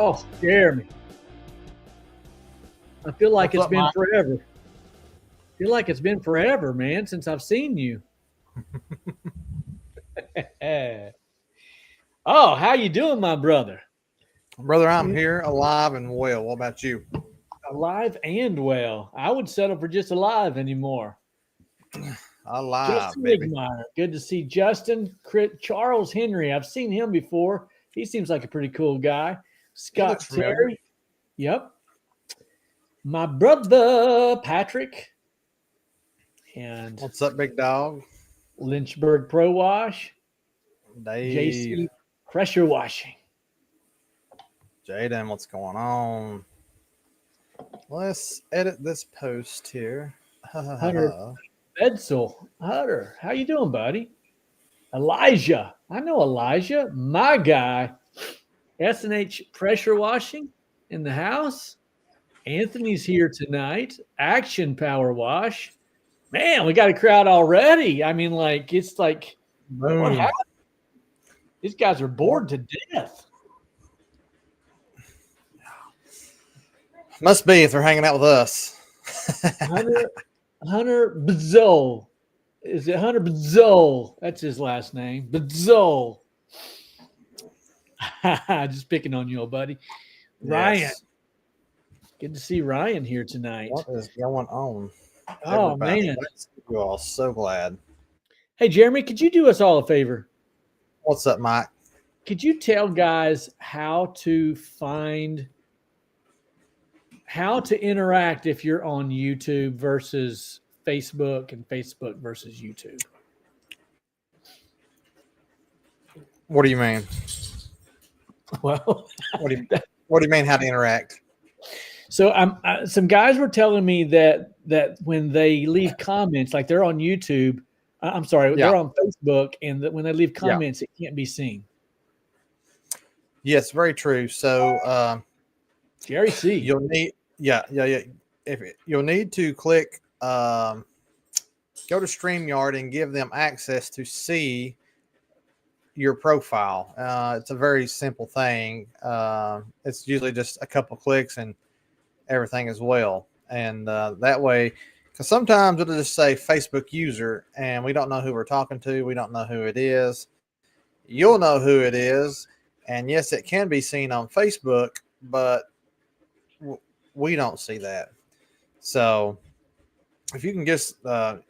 Oh, Jeremy. I feel like it's been forever. I feel like it's been forever, man, since I've seen you. Oh, how you doing, my brother? Brother, I'm here, alive and well. What about you? Alive and well. I would settle for just alive anymore. Alive, Justin baby. Wigmeyer. Good to see Justin. Charles Henry. I've seen him before. He seems like a pretty cool guy. Scott Terry. Yep. My brother, Patrick. And what's up, big dog? Lynchburg Pro Wash. Dave. JC Pressure Washing. Jaden, what's going on? Let's edit this post here. Hunter Edsel. Hunter, how you doing, buddy? Elijah. I know Elijah. My guy. S&H Pressure Washing in the house. Anthony's here tonight. Action Power Wash. Man, we got a crowd already. I mean, like, it's like, what happened? These guys are bored to death. Must be if they're hanging out with us. Hunter Bezol. Is it Hunter Bezol? That's his last name. Bezol. Just picking on you, old buddy. Ryan. Yes. Good to see Ryan here tonight. What is going on? Oh, Everybody, man. We're all so glad. Hey, Jeremy, could you do us all a favor? What's up, Mike? Could you tell guys how to interact if you're on YouTube versus Facebook and Facebook versus YouTube? What do you mean? Well, what do you mean how to interact? So some guys were telling me that when they leave comments, like they're on YouTube, they're on Facebook, and that when they leave comments, it can't be seen. Yes, very true. So, Jerry C. You'll need, you'll need to click, go to StreamYard and give them access to see your profile. It's a very simple thing. It's usually just a couple clicks and everything as well. And that way, because sometimes it'll just say Facebook user, and we don't know who we're talking to. We don't know who it is. You'll know who it is. And yes, it can be seen on Facebook, but we don't see that. So if you can just, I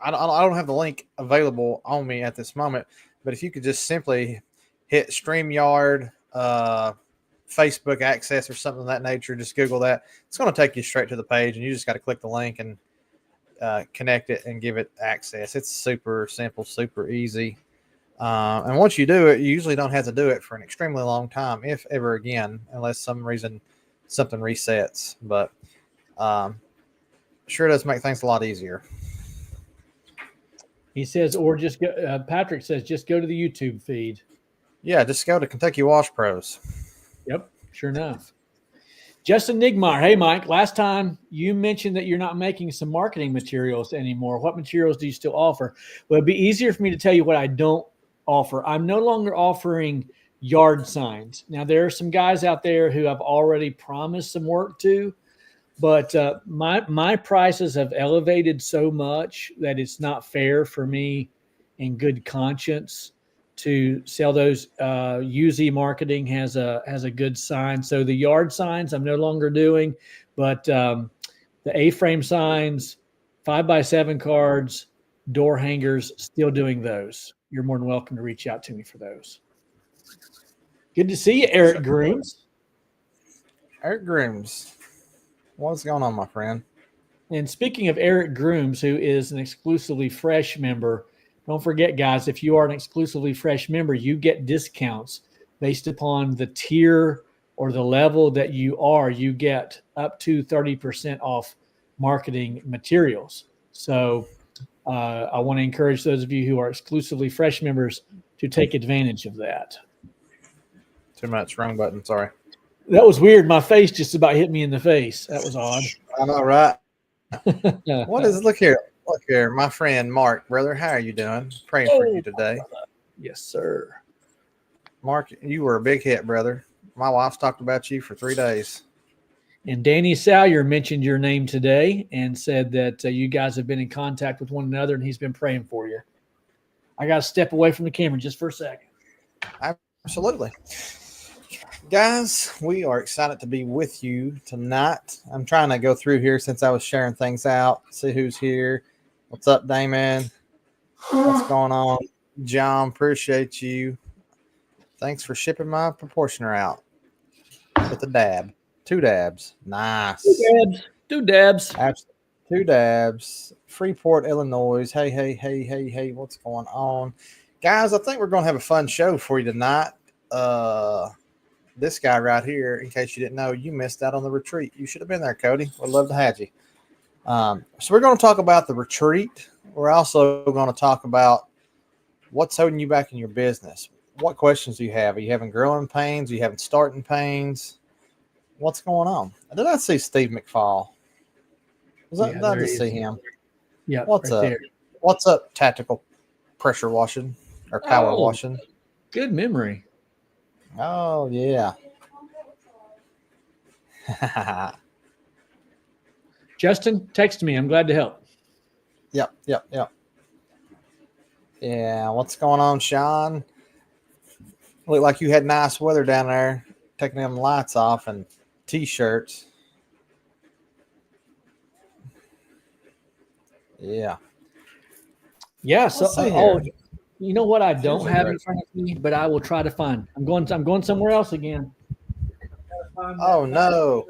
don't have the link available on me at this moment, but if you could just simply hit StreamYard, Facebook access or something of that nature, just Google that. It's going to take you straight to the page, and you just got to click the link and connect it and give it access. It's super simple, super easy. And once you do it, you usually don't have to do it for an extremely long time, if ever again, unless some reason something resets. But sure does make things a lot easier. He says, or just go, Patrick says, just go to the YouTube feed. Yeah, just go to Kentucky Wash Pros. Yep, sure enough. Justin Nigmar. Hey, Mike, last time you mentioned that you're not making some marketing materials anymore. What materials do you still offer? Well, it'd be easier for me to tell you what I don't offer. I'm no longer offering yard signs. Now, there are some guys out there who I've already promised some work to, but my prices have elevated so much that it's not fair for me in good conscience to sell those. UZ Marketing has a good sign. So the yard signs I'm no longer doing, but the A-frame signs, 5x7 cards, door hangers, still doing those. You're more than welcome to reach out to me for those. Good to see you, Eric Grooms. Eric Grooms. What's going on, my friend? And speaking of Eric Grooms, who is an exclusively fresh member, don't forget, guys, if you are an exclusively fresh member, you get discounts based upon the tier or the level that you are. You get up to 30% off marketing materials. So I want to encourage those of you who are exclusively fresh members to take advantage of that. Too much. Wrong button. Sorry. That was weird. My face just about hit me in the face. That was odd. I know, right? What is it? Look here. Look here. My friend Mark, brother. How are you doing? Praying for you today. Yes, sir. Mark, you were a big hit, brother. My wife's talked about you for 3 days. And Danny Salyer mentioned your name today and said that you guys have been in contact with one another, and he's been praying for you. I got to step away from the camera just for a second. Absolutely. Guys, we are excited to be with you tonight. I'm trying to go through here since I was sharing things out, see who's here. What's up, Damon? What's going on? John, appreciate you. Thanks for shipping my proportioner out with a dab. 2 dabs. Nice. 2 dabs. 2 dabs. Freeport, Illinois. Hey. What's going on? Guys, I think we're going to have a fun show for you tonight. This guy right here, in case you didn't know, you missed out on the retreat. You should have been there, Cody. We'd love to have you. So we're going to talk about the retreat. We're also going to talk about what's holding you back in your business. What questions do you have? Are you having growing pains? Are you having starting pains? What's going on? Did I see Steve McFall? Did I just see him? Yeah. What's right up? there. What's up, tactical pressure washing or power washing? Good memory. Oh, yeah. Justin, text me. I'm glad to help. Yep. Yeah, what's going on, Sean? Look like you had nice weather down there, taking them lights off and T-shirts. Yeah. Yeah. So, you know what I don't have great. in front of me, but I will try to find. I'm going somewhere else again. Oh, no.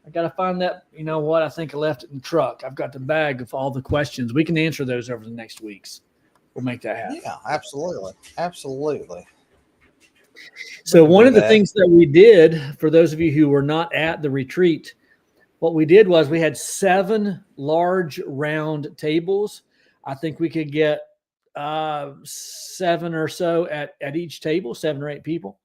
I got to find that. You know what? I think I left it in the truck. I've got the bag of all the questions. We can answer those over the next weeks. We'll make that happen. Yeah, absolutely. So one of the things that we did, for those of you who were not at the retreat, what we did was we had 7 large round tables. I think we could get 7 or so at each table, 7 or 8 people.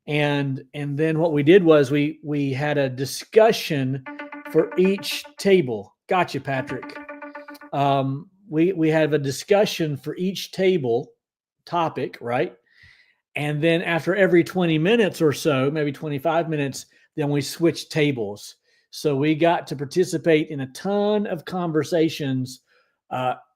And then what we did was we had a discussion for each table. Gotcha, Patrick. We have a discussion for each table topic, right? And then after every 20 minutes or so, maybe 25 minutes, then we switched tables. So we got to participate in a ton of conversations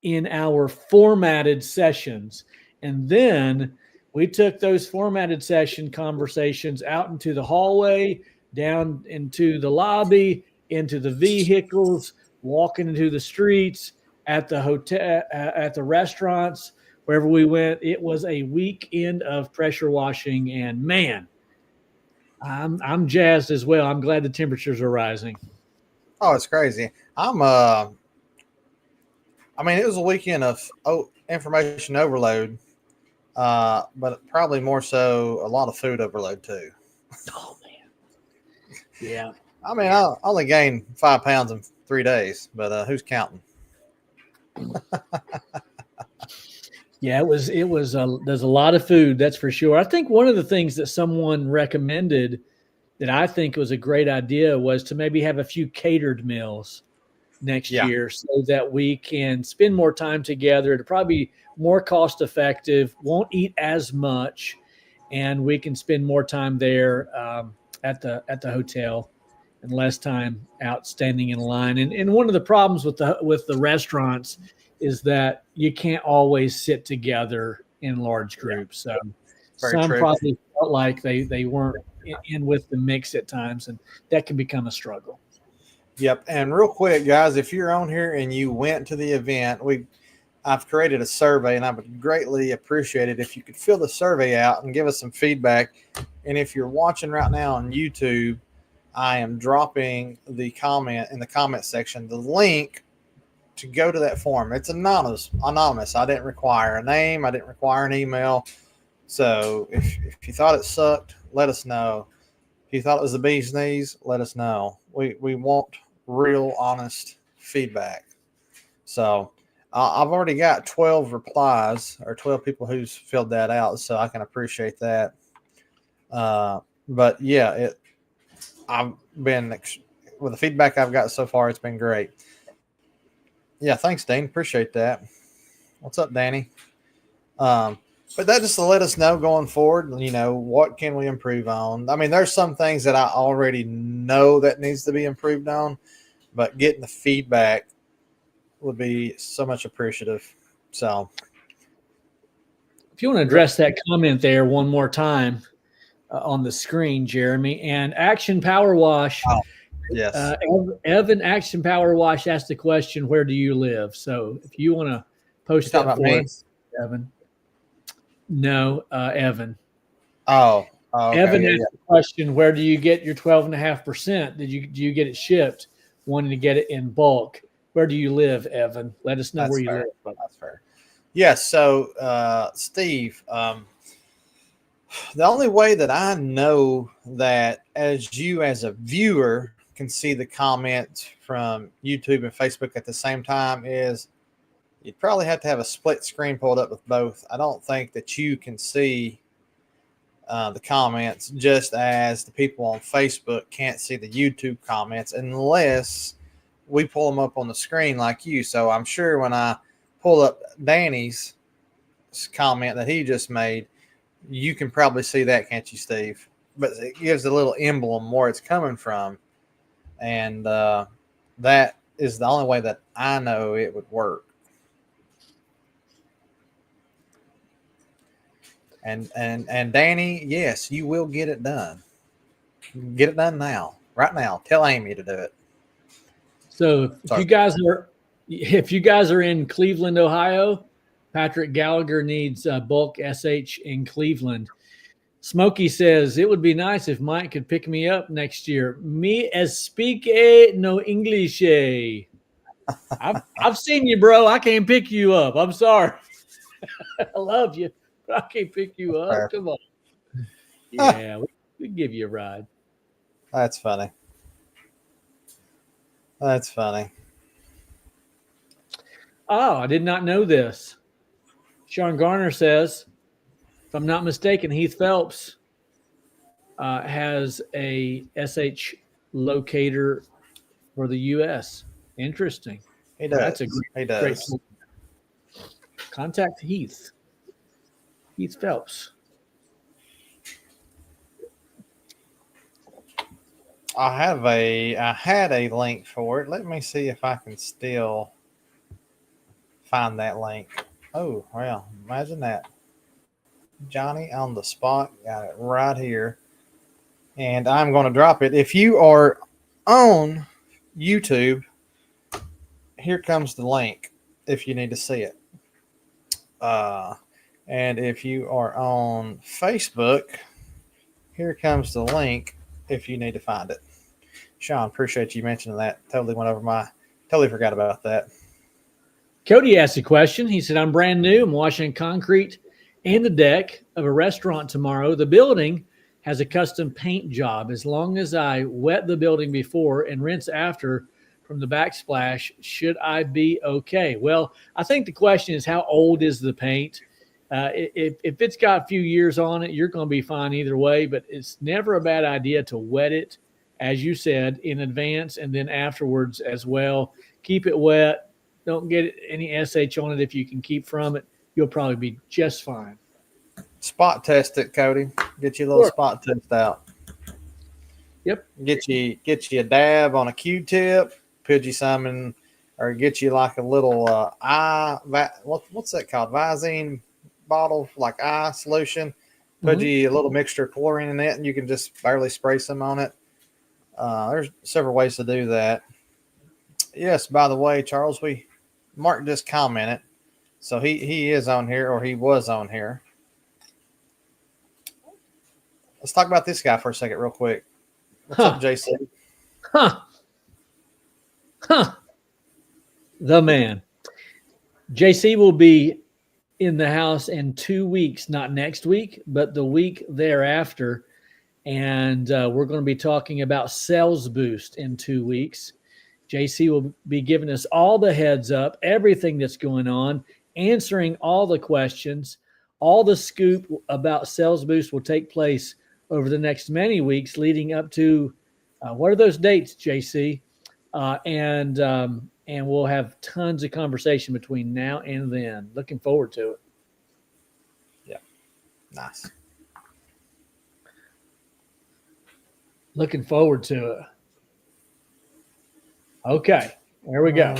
in our formatted sessions. And then we took those formatted session conversations out into the hallway, down into the lobby, into the vehicles, walking into the streets, at the hotel, at the restaurants, wherever we went. It was a weekend of pressure washing, and man, I'm jazzed as well. I'm glad the temperatures are rising. Oh, it's crazy. I mean, it was a weekend of information overload, but probably more so a lot of food overload too. Oh man, yeah. I mean, I only gained 5 pounds in 3 days, but who's counting? Yeah, there's a lot of food, that's for sure. I think one of the things that someone recommended that I think was a great idea was to maybe have a few catered meals next year, so that we can spend more time together. It'll probably be more cost effective, won't eat as much, and we can spend more time there at the hotel and less time out standing in line. And one of the problems with the restaurants is that you can't always sit together in large groups. So some probably felt like they weren't in with the mix at times, and that can become a struggle. Yep. And real quick, guys, if you're on here and you went to the event, I've created a survey, and I would greatly appreciate it if you could fill the survey out and give us some feedback. And if you're watching right now on YouTube, I am dropping the comment in the comment section, the link to go to that form. It's anonymous. I didn't require a name. I didn't require an email. So if you thought it sucked, let us know. If you thought it was the bee's knees, let us know. We want real, honest feedback. So I've already got 12 replies, or 12 people who's filled that out, so I can appreciate that. But yeah, I've been with the feedback I've got so far, it's been great. Yeah, thanks, Dean. Appreciate that. What's up, Danny? But that just to let us know going forward, what can we improve on? I mean, there's some things that I already know that needs to be improved on, but getting the feedback would be so much appreciative. So, If you want to address that comment there one more time on the screen, Jeremy, and Action Power Wash. oh, yes. Evan Action Power Wash asked the question, "Where do you live?" So if you want to You post talking that about for me? us, Evan. No, Evan. Oh, okay. Evan Yeah, asked the question, "Where do you get your 12.5%? Do you get it shipped? Wanting to get it in bulk? Where do you live, Evan? Let us know that's where you fair. live." That's fair. Yes. So, Steve, the only way that I know that as you as a viewer can see the comments from YouTube and Facebook at the same time is you'd probably have to have a split screen pulled up with both. I don't think that you can see the comments just as the people on Facebook can't see the YouTube comments unless we pull them up on the screen like you. So I'm sure when I pull up Danny's comment that he just made, you can probably see that, can't you, Steve? But it gives a little emblem where it's coming from. And that is the only way that I know it would work. And Danny, yes, you will get it done. Get it done now, right now. Tell Amy to do it. So Sorry. if you guys are in Cleveland, Ohio, Patrick Gallagher needs bulk SH in Cleveland. Smokey says it would be nice if Mike could pick me up next year. Me as speak no English. I've seen you, bro. I can't pick you up. I'm sorry. I love you, but I can't pick you up. Come on. Yeah, we can give you a ride. That's funny. That's funny. Oh, I did not know this. Sean Garner says, if I'm not mistaken, Heath Phelps has a SH locator for the U.S. Interesting. He Well, does. that's a He great does. contact Heath Phelps. I had a link for it. Let me see if I can still find that link. Oh, well, imagine that. Johnny on the spot, got it right here. And I'm going to drop it. If you are on YouTube, here comes the link if you need to see it. And if you are on Facebook, here comes the link if you need to find it. Sean, appreciate you mentioning that. Totally forgot about that. Cody asked a question. He said, I'm brand new. I'm washing concrete and the deck of a restaurant tomorrow. The building has a custom paint job. As long as I wet the building before and rinse after from the backsplash, should I be okay? Well, I think the question is, how old is the paint? If it's got a few years on it, you're going to be fine either way, but it's never a bad idea to wet it, as you said, in advance and then afterwards as well. Keep it wet. Don't get any SH on it. If you can keep from it, you'll probably be just fine. Spot test it, Cody. Get you a little spot test out. Yep. Get you a dab on a Q-tip. Put you some in, or get you like a little what's that called? Visine bottle, like eye solution. Put you a little mixture of chlorine in it, and you can just barely spray some on it. There's several ways to do that. Yes, by the way, Charles, Mark just commented, so he is on here, or he was on here. Let's talk about this guy for a second, real quick. What's up, JC? The man. JC will be in the house in 2 weeks, not next week, but the week thereafter. And we're going to be talking about sales boost in 2 weeks. JC will be giving us all the heads up, everything that's going on, answering all the questions. All the scoop about sales boost will take place over the next many weeks leading up to what are those dates, JC? And we'll have tons of conversation between now and then. Looking forward to it. Yeah. Nice. Looking forward to it. Okay, there we go.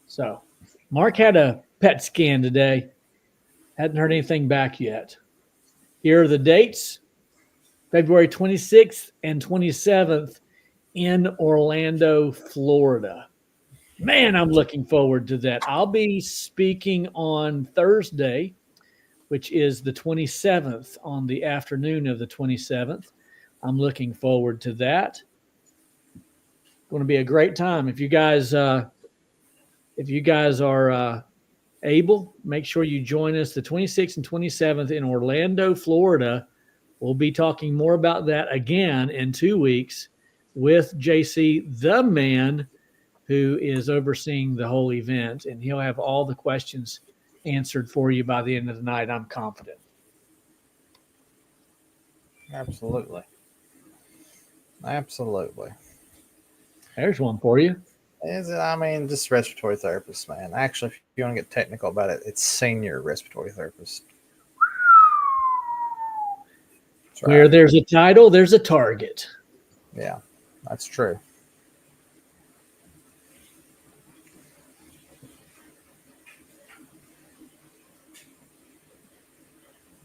So, Mark had a PET scan today. Hadn't heard anything back yet. Here are the dates: February 26th and 27th in Orlando, Florida. Man, I'm looking forward to that. I'll be speaking on Thursday, which is the 27th, on the afternoon of the 27th. I'm looking forward to that. Going to be a great time. If you guys are able, make sure you join us the 26th and 27th in Orlando, Florida. We'll be talking more about that again in 2 weeks with JC, the man who is overseeing the whole event, and he'll have all the questions answered for you by the end of the night, I'm confident. Absolutely. Absolutely. There's one for you. Is it? I mean, just respiratory therapist, man. Actually, if you want to get technical about it, it's senior respiratory therapist. That's right. Where there's a title, there's a target. Yeah, that's true.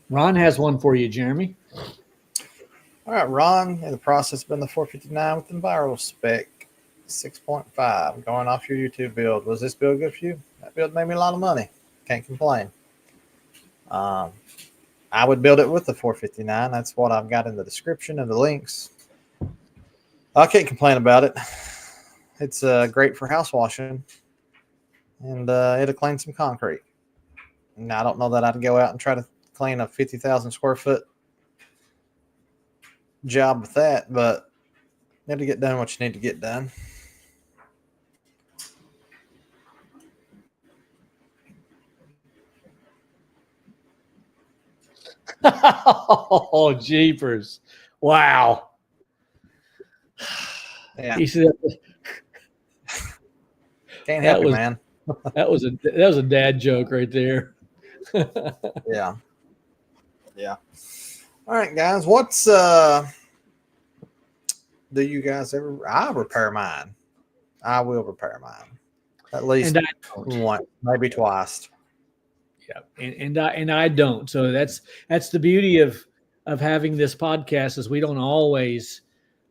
Ron has one for you, Jeremy. All right, Ron, in the process of building the 459 with the viral spec 6.5, going off your YouTube build. Was this build good for you? That build made me a lot of money. Can't complain. I would build it with the 459. That's what I've got in the description and the links. I can't complain about it. It's great for house washing, and it'll clean some concrete. Now, I don't know that I'd go out and try to clean a 50,000 square foot job with that, but you have to get done what you need to get done. Oh, jeepers. Wow. Yeah. He said, Can't help you, man. that was a dad joke right there. Yeah. Yeah. All right, guys. What's do you guys ever? I repair mine. I will repair mine at least once, maybe twice. Yeah, and I don't. So that's the beauty of having this podcast is we don't always.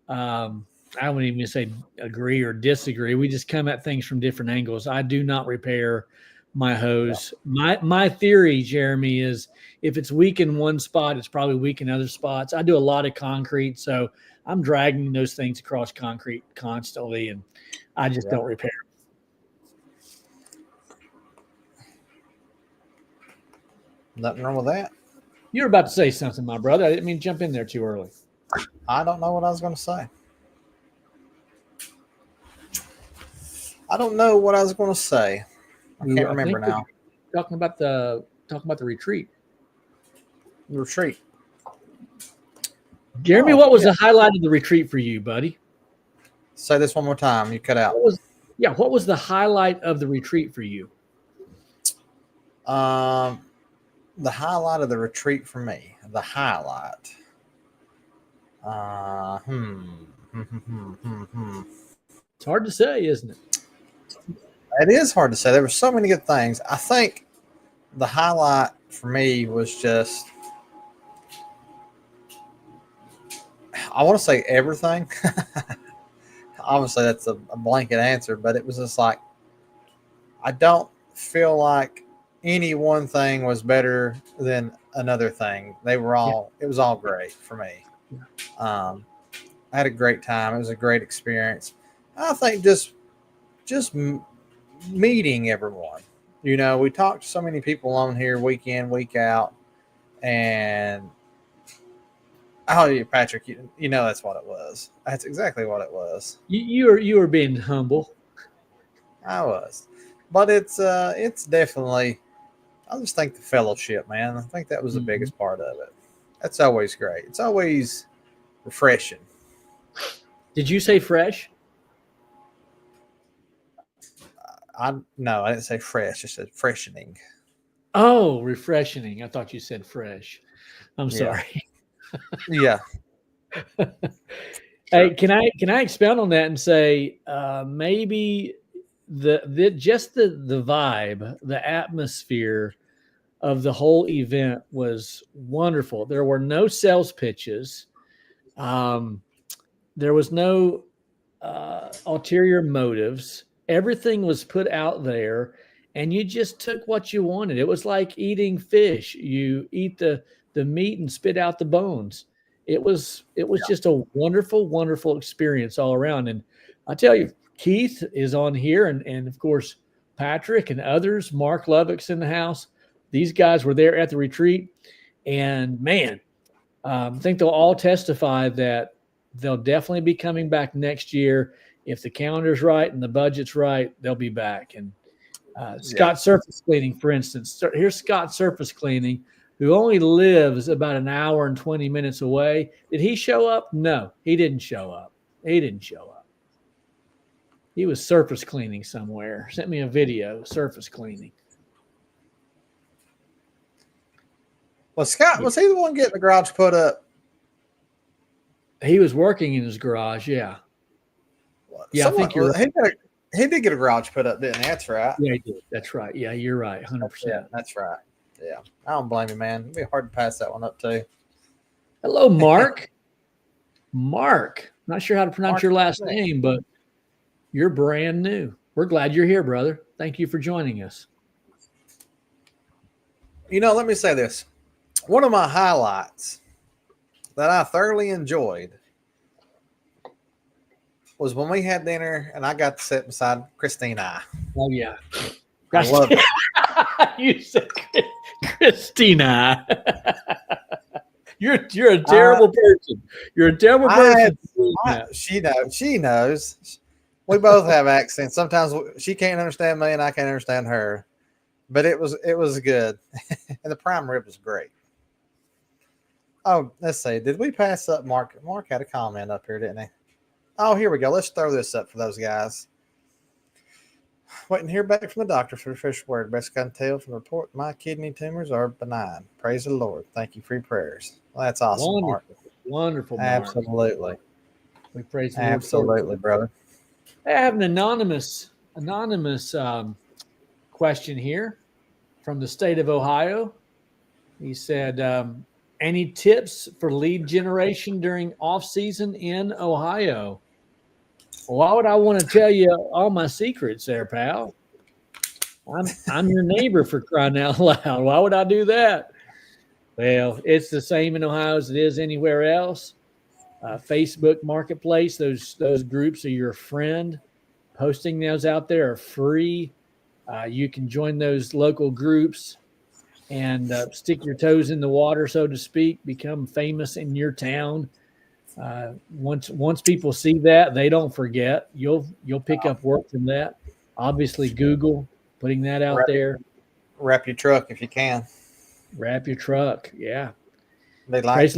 I wouldn't even say agree or disagree. We just come at things from different angles. I do not repair my hose. Yeah. My theory, Jeremy, is if it's weak in one spot, it's probably weak in other spots. I do a lot of concrete, so I'm dragging those things across concrete constantly, and I just don't repair. Nothing wrong with that. You were about to say something, my brother. I didn't mean to jump in there too early. I don't know what I was going to say. I don't know what I was going to say. I can't remember now. Talking about the retreat. The retreat. Jeremy, what was the highlight of the retreat for you, buddy? Say this one more time. You cut out. What was the highlight of the retreat for you? The highlight of the retreat for me. The highlight. It's hard to say, isn't it? It is hard to say. There were so many good things. I think the highlight for me was just, I want to say everything. Obviously, that's a blanket answer, but it was just like, I don't feel like any one thing was better than another thing. They were all, it was all great for me. I had a great time. It was a great experience. I think just meeting everyone. You know, we talked to so many people on here week in, week out, and Patrick, you know that's what it was. That's exactly what it was. You were being humble. I was, but it's definitely. I just think the fellowship, man. I think that was the biggest part of it. That's always great. It's always refreshing. Did you say fresh? No, I didn't say fresh. I said freshening. Oh, refreshing. I thought you said fresh. I'm Yeah. sorry. Yeah. Hey, Sure. can I expound on that and say maybe the just the vibe, the atmosphere of the whole event was wonderful. There were no sales pitches. Um, there was no ulterior motives. Everything was put out there, and you just took what you wanted. It was like eating fish. You eat the meat and spit out the bones. It was just a wonderful, wonderful experience all around. And I tell you, Keith is on here, and of course Patrick and others. Mark Lovick's in the house. These guys were there at the retreat, and man, I think they'll all testify that they'll definitely be coming back next year. If the calendar's right and the budget's right, they'll be back. And Yeah. Scott Surface Cleaning, for instance, here's Scott Surface Cleaning, who only lives about an hour and 20 minutes away. Did he show up? No, he didn't show up. He didn't show up. He was surface cleaning somewhere. Sent me a video, surface cleaning. Was Scott, was he the one getting the garage put up? He was working in his garage. Yeah. Yeah, I think you're right. He did get a garage put up, didn't he? That's right. Yeah, he did. That's right. Yeah, you're right. 100%. Yeah, that's right. Yeah. I don't blame you, man. It'd be hard to pass that one up too. Hello, Mark. Mark. Not sure how to pronounce Mark, your last name, but you're brand new. We're glad you're here, brother. Thank you for joining us. Let me say this. One of my highlights that I thoroughly enjoyed was when we had dinner and I got to sit beside Christina. Oh, yeah. I love it. You said Christina. You're a terrible person. You're a terrible person. She knows. We both have accents. Sometimes she can't understand me and I can't understand her. But it was good. And the prime rib was great. Oh, let's see. Did we pass up Mark? Mark had a comment up here, didn't he? Oh, here we go. Let's throw this up for those guys. Waiting to hear back from the doctor for the official word. Best I can tell from the report, my kidney tumors are benign. Praise the Lord. Thank you for your prayers. Well, that's awesome, Wonderful. Mark. Wonderful, Mark. Absolutely. We praise the Lord. Absolutely, brother. I have an anonymous question here from the state of Ohio. He said, any tips for lead generation during off season in Ohio? Why would I want to tell you all my secrets there, pal? I'm your neighbor, for crying out loud. Why would I do that? Well, it's the same in Ohio as it is anywhere else. Facebook Marketplace, those groups are your friend. Posting those out there are free. You can join those local groups and stick your toes in the water, so to speak, become famous in your town. Once people see that, they don't forget. You'll pick up work from that. Obviously, Google, putting that out there. Wrap your truck if you can. Wrap your truck, yeah. They like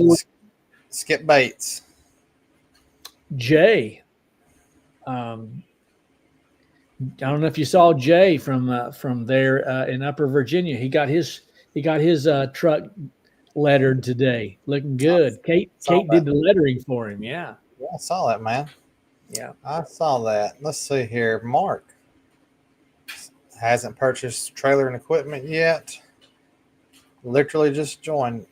Skip Bates. Jay, I don't know if you saw Jay from there in Upper Virginia. He got his truck lettered today, looking good. Kate did the lettering for him. Yeah, I saw that, man. Yeah, I saw that. Let's see here. Mark hasn't purchased trailer and equipment yet. Literally just joined.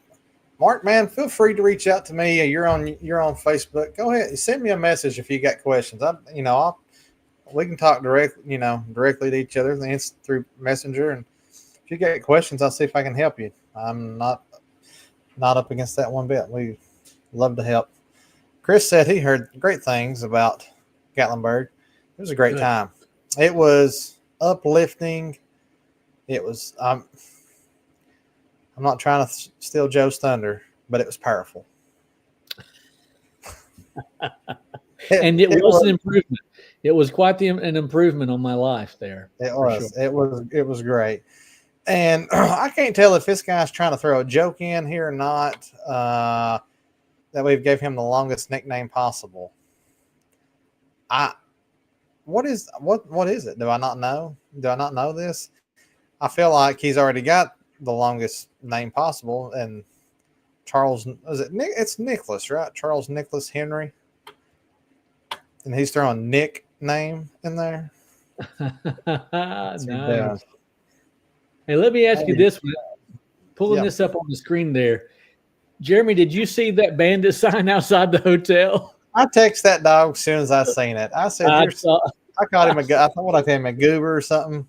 Mark, man, feel free to reach out to me. You're on Facebook. Go ahead, send me a message if you got questions. We can talk directly to each other through Messenger. And if you got questions, I'll see if I can help you. I'm not up against that one bit. We love to help. Chris said he heard great things about Gatlinburg. It was a great time. It was uplifting. It was. I'm not trying to steal Joe's thunder, but it was powerful. And it was an improvement. It was quite an improvement on my life there. It was. Sure. It was great. And I can't tell if this guy's trying to throw a joke in here or not. That we've gave him the longest nickname possible. What is it? Do I not know? Do I not know this? I feel like he's already got the longest name possible. And Charles, is it Nick? It's Nicholas, right? Charles Nicholas Henry. And he's throwing Nick name in there. Nice. Hey, let me ask you this one. Pulling this up on the screen there. Jeremy, did you see that bandit sign outside the hotel? I text that dog as soon as I seen it. I said, I caught him I thought I called him a goober or something.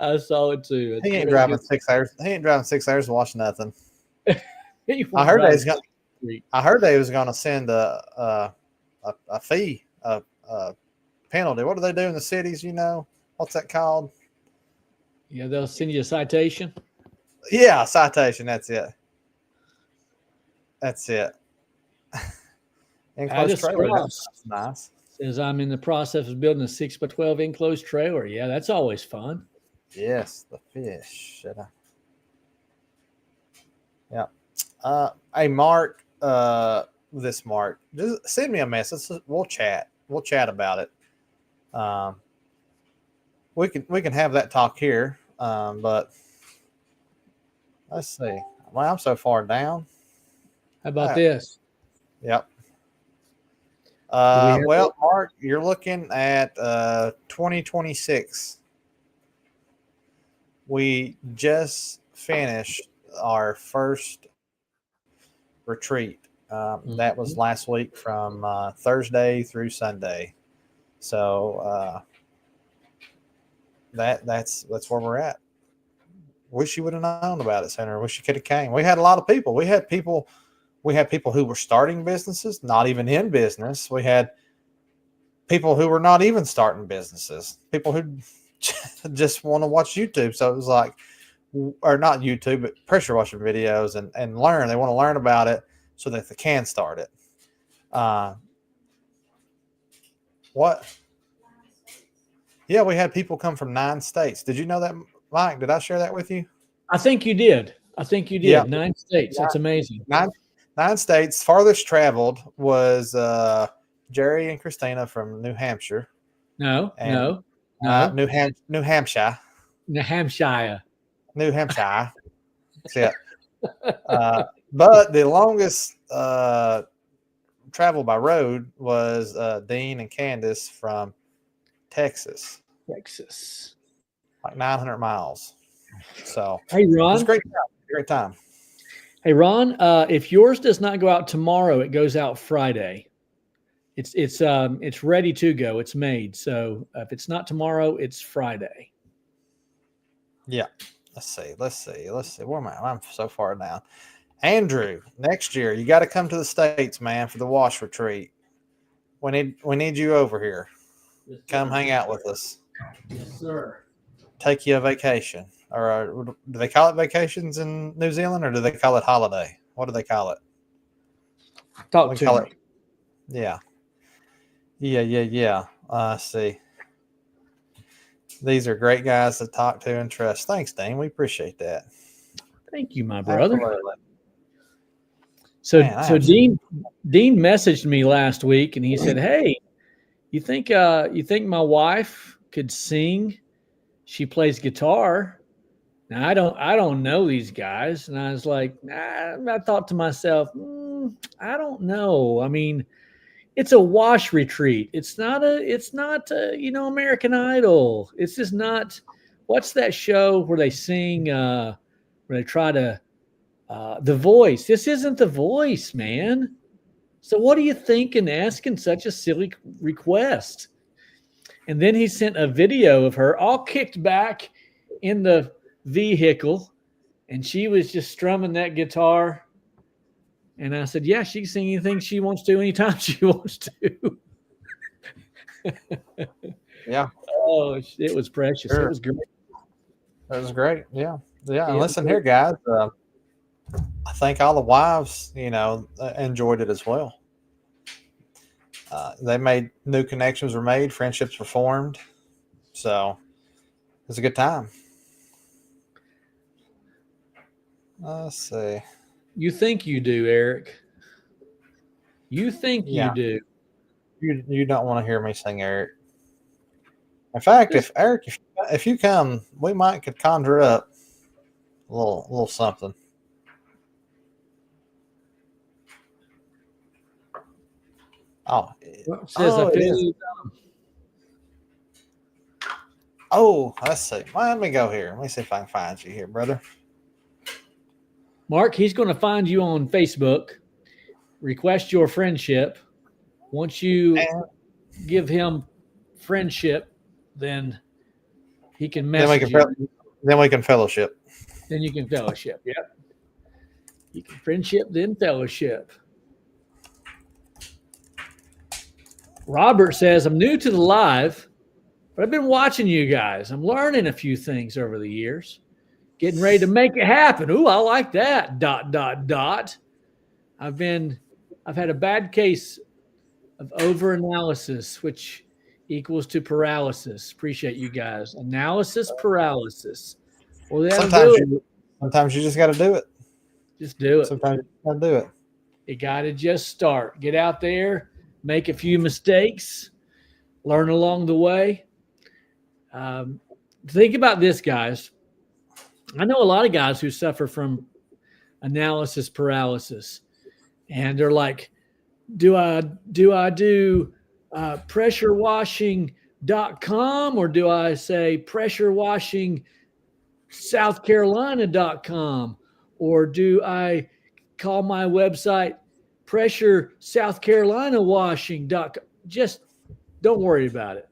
I saw it too. He ain't driving 6 hours. He ain't driving 6 hours to watch nothing. I heard they was going to send a fee, a penalty. What do they do in the cities? You know, what's that called? Yeah, they'll send you a citation. Yeah, citation. That's it. That's it. Enclosed trailer. That's nice. Says I'm in the process of building a 6x12 enclosed trailer. Yeah, that's always fun. Yes, the fish. Yeah. Hey, Mark. This Mark, just send me a message. We'll chat. We'll chat about it. We can have that talk here. But let's see. Well, I'm so far down. How about this? Yep. Well, Mark, you're looking at 2026. We just finished our first retreat. That was last week from Thursday through Sunday. So that's where we're at. Wish you would have known about it sooner. Wish you could have came. We had a lot of people. We had people who were starting businesses, not even in business. We had people who were not even starting businesses. People who just want to watch YouTube. So it was like, or not YouTube, but pressure washing videos and learn. They want to learn about it so that they can start it. What? Yeah, we had people come from 9 states. Did you know that, Mike? Did I share that with you? I think you did. Yeah. 9 states. That's amazing. 9 states. Farthest traveled was Jerry and Christina from New Hampshire. No. New Hampshire. New Hampshire. That's it. But the longest travel by road was Dean and Candace from Texas. Like 900 miles. So, hey, Ron. It was a great time. Hey, Ron, if yours does not go out tomorrow, it goes out Friday. It's ready to go. It's made. So if it's not tomorrow, it's Friday. Yeah. Let's see. Where am I? I'm so far down. Andrew, next year you got to come to the States, man, for the wash retreat. We need you over here. Yes, come hang out with us. Yes, sir. Take you a vacation. Or do they call it vacations in New Zealand, or do they call it holiday? What do they call it? Talk to me. Yeah. See. These are great guys to talk to and trust. Thanks, Dean. We appreciate that. Thank you, my brother. Absolutely. So Dean messaged me last week and he said, "Hey, you think my wife could sing? She plays guitar." Now I don't know these guys, and I was like, I thought to myself, I don't know. I mean, it's a wash retreat. It's not American Idol. It's just not. What's that show where they sing? Where they try to The Voice. This isn't The Voice, man. So what are you thinking asking such a silly request? And then he sent a video of her all kicked back in the vehicle, and she was just strumming that guitar. And I said, yeah, she can sing anything she wants to anytime she wants to. Yeah. Oh, it was precious. Sure. It was great. It was great. Yeah. And listen here, guys. I think all the wives, enjoyed it as well. They made new connections were made, friendships were formed. So it was a good time. Let's see. You think you do, Eric. You think you do. You don't want to hear me sing, Eric. In fact, if you come, we could conjure up little something. Oh, Well, it says it is. Oh, let's see. Well, let me go here. Let me see if I can find you here, brother. Mark, he's going to find you on Facebook, request your friendship. Once you give him friendship, then he can message you. Then we can fellowship. Then you can fellowship. Yep. You can friendship, then fellowship. Robert says, I'm new to the live, but I've been watching you guys. I'm learning a few things over the years. Getting ready to make it happen. Ooh, I like that. ... I've had a bad case of overanalysis, which equals to paralysis. Appreciate you guys. Analysis paralysis. Well, sometimes you just got to do it. Just do it. Sometimes you got to do it. You got to just start. Get out there, make a few mistakes, learn along the way. Think about this, guys. I know a lot of guys who suffer from analysis paralysis, and they're like, do I do pressurewashing.com, or do I say pressurewashingsouthcarolina.com, or do I call my website pressure South Carolina washing.com? Just don't worry about it.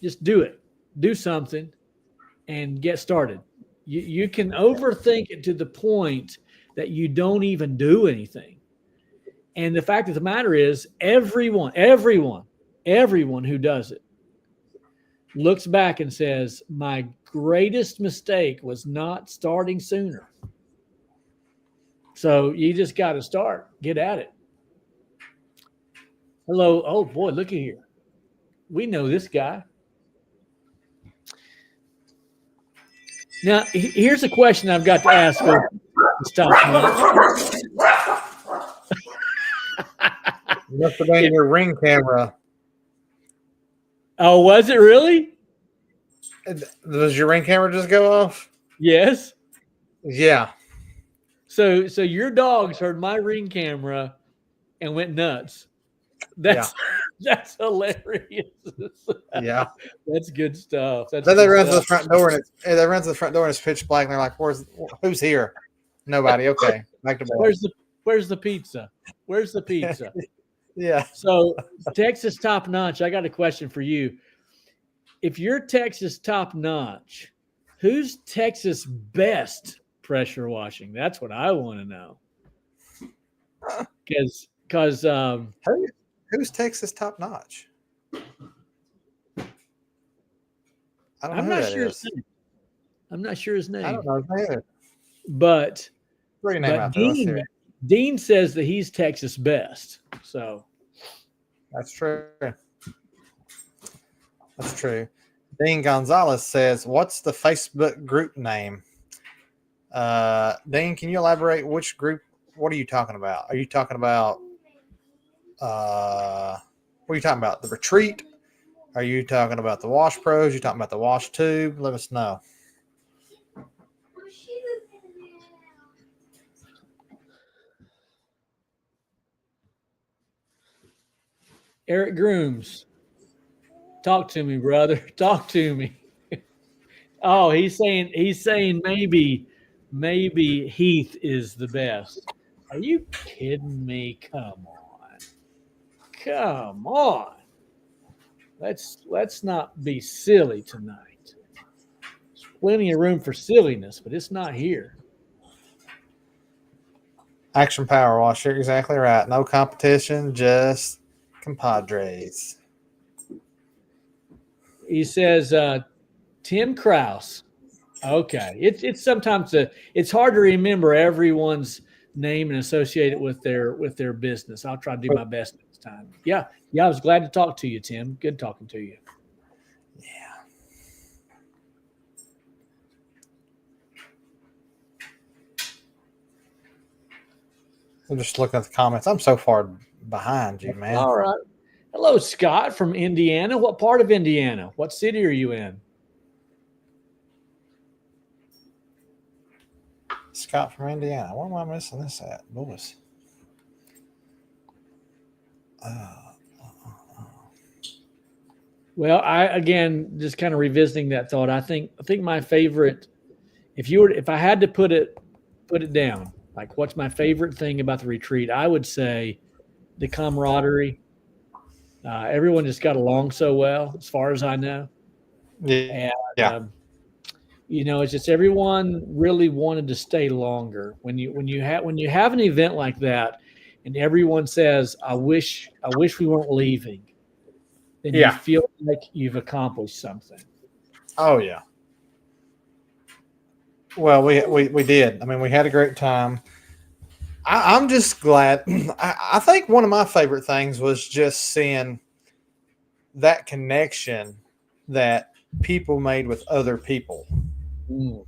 Just do it. Do something and get started. You can overthink it to the point that you don't even do anything. And the fact of the matter is, everyone who does it looks back and says, my greatest mistake was not starting sooner. So you just got to start. Get at it. Hello. Oh, boy, look at here. We know this guy. Now, here's a question I've got to ask her. Stop. Must have been your Ring camera. Oh, was it really? Does your Ring camera just go off? Yes. Yeah. So your dogs heard my Ring camera and went nuts. That's hilarious. Yeah. That's good stuff. Then they run to the front door and it's pitch black and they're like, who's here? Nobody. Okay. Back to bed. Where's the pizza? Where's the pizza? Yeah. So Texas Top Notch, I got a question for you. If you're Texas Top Notch, who's Texas best pressure washing? That's what I want to know. Because who's Texas Top Notch? I'm not sure his name. I'm not sure his name. I don't know his name either. But Dean says that he's Texas best. So that's true. That's true. Dean Gonzalez says, what's the Facebook group name? Dean, can you elaborate which group? What are you talking about? Are you talking about what are you talking about? The retreat? Are you talking about the Wash Pros? Are you talking about the Wash Tube? Let us know. Eric Grooms, talk to me, brother. Talk to me. Oh, he's saying maybe Heath is the best. Are you kidding me? Come on. Let's not be silly tonight. There's plenty of room for silliness, but it's not here. Action Power Wash. You're exactly right. No competition, just compadres. He says Tim Kraus. Okay, it's sometimes it's hard to remember everyone's name and associate it with their business. I'll try to do my best next time. Yeah. I was glad to talk to you, Tim. Good talking to you. Yeah. I'm just looking at the comments. I'm so far behind you, man. All right. Hello, Scott from Indiana. What part of Indiana? What city are you in? Scott from Indiana. Where am I missing this at, boys? Well, I again just kind of revisiting that thought. I think my favorite, if I had to put it down, like what's my favorite thing about the retreat, I would say the camaraderie. Everyone just got along so well, as far as I know, Yeah. and Yeah. it's just everyone really wanted to stay longer. When you have an event like that, and everyone says, "I wish we weren't leaving," then you Yeah. feel like you've accomplished something. Oh yeah. Well, we did. I mean, we had a great time. I'm just glad. I think one of my favorite things was just seeing that connection that people made with other people. Mm,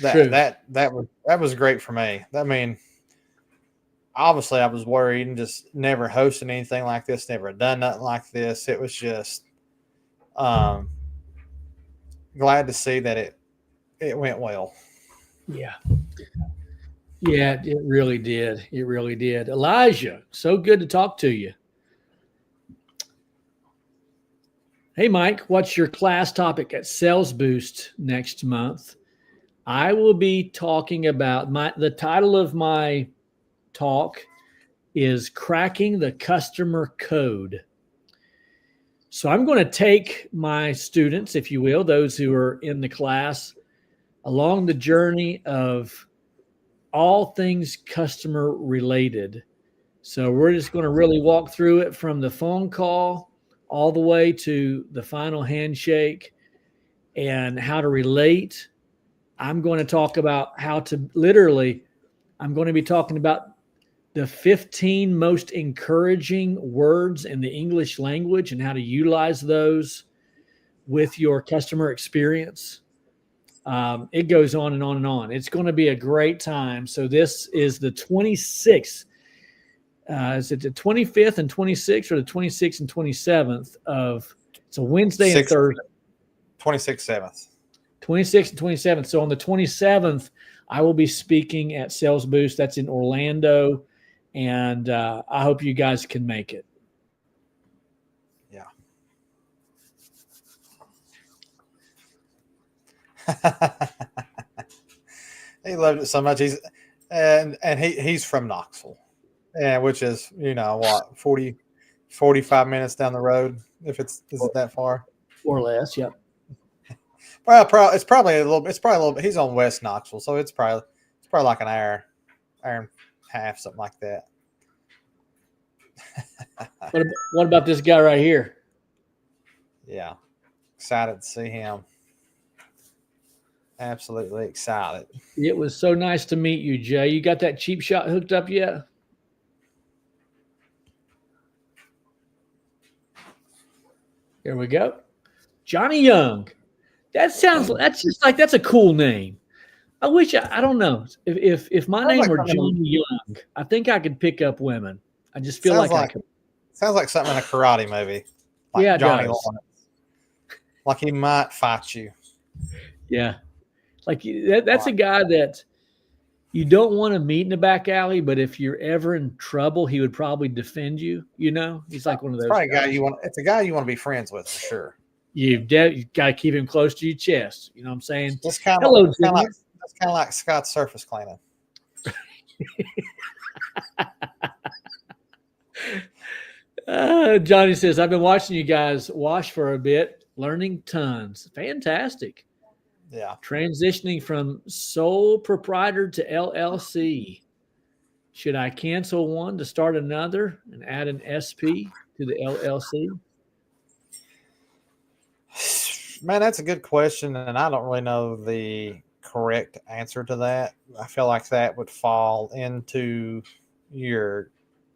That true. that that was great for me. I mean, obviously I was worried and just never hosted anything like this, never done nothing like this. It was just um, glad to see that it went well. Yeah. Yeah, it really did. It really did. Elijah, so good to talk to you. Hey, Mike, what's your class topic at Sales Boost next month? I will be talking about the title of my talk is Cracking the Customer Code. So I'm going to take my students, if you will, those who are in the class, along the journey of all things customer related. So we're just going to really walk through it from the phone call all the way to the final handshake and how to relate. I'm going to talk about how to I'm going to be talking about the 15 most encouraging words in the English language and how to utilize those with your customer experience. It goes on and on and on. It's going to be a great time. So this is the 26th. Is it the 25th and 26th or the 26th and 27th of, it's a Wednesday and Thursday. 26th, 7th. 26th and 27th. So on the 27th, I will be speaking at Sales Boost. That's in Orlando. And I hope you guys can make it. Yeah. He loved it so much. He's from Knoxville. Yeah, which is, what, 45 minutes down the road, is it that far? Or less, yep. Well, it's probably a little bit. He's on West Knoxville, so it's probably like an hour and a half, something like that. What about this guy right here? Yeah, excited to see him. Absolutely excited. It was so nice to meet you, Jay. You got that cheap shot hooked up yet? There we go. Johnny Young. That's a cool name. I wish I don't know if my name were Johnny Young, I think I could pick up women. I just feel like I could. Sounds like something in a karate movie. Like Yeah, Johnny does. Lawrence. Like he might fight you. Yeah. Like that's a guy that you don't want to meet in the back alley, but if you're ever in trouble, he would probably defend you. He's like one of those. It's a guy you want to be friends with for sure. You've got to keep him close to your chest. You know what I'm saying? That's kind Hello, of like Scott's surface cleaning. Johnny says, I've been watching you guys wash for a bit, learning tons. Fantastic. Yeah. Transitioning from sole proprietor to LLC. Should I cancel one to start another and add an SP to the LLC? Man, that's a good question, and I don't really know the correct answer to that. I feel like that would fall into your